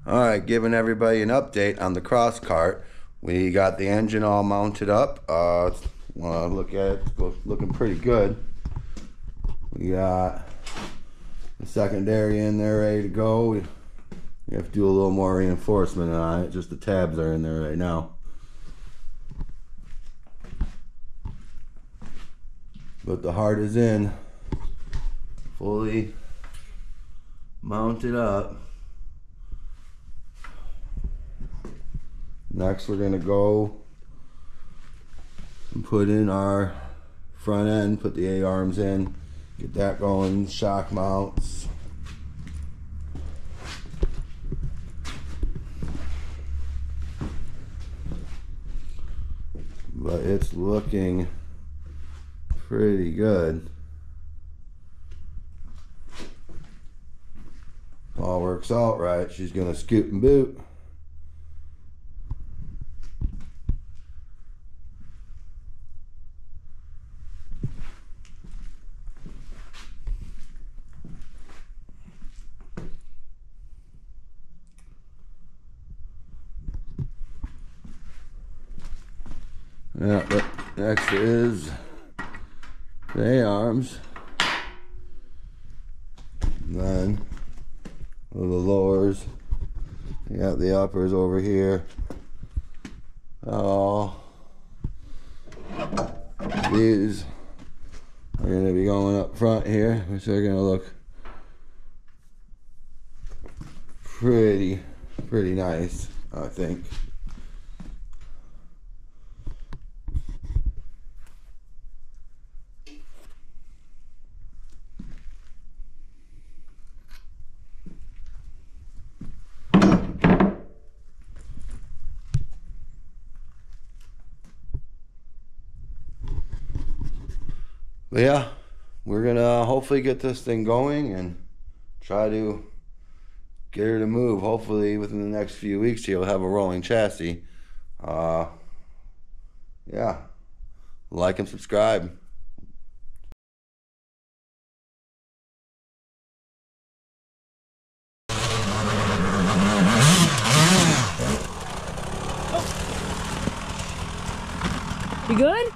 Alright, giving everybody an update on the CROSSKART. We got the engine all mounted up. Look at it, it's looking pretty good. We got the secondary in there ready to go. We have to do a little more reinforcement on it, just the tabs are in there right now. But the heart is in, fully mounted up. Next we're gonna go and put in our front end, put the A-arms in, get that going, shock mounts. But it's looking pretty good. All works out right. She's gonna scoot and boot. Yeah, but next is the A-arms. Then the lowers. You got the uppers over here. These are going to be going up front here, which are going to look pretty nice, I think. But yeah, we're gonna hopefully get this thing going and try to get her to move. Hopefully within the next few weeks here we'll have a rolling chassis. Yeah, like and subscribe. You good?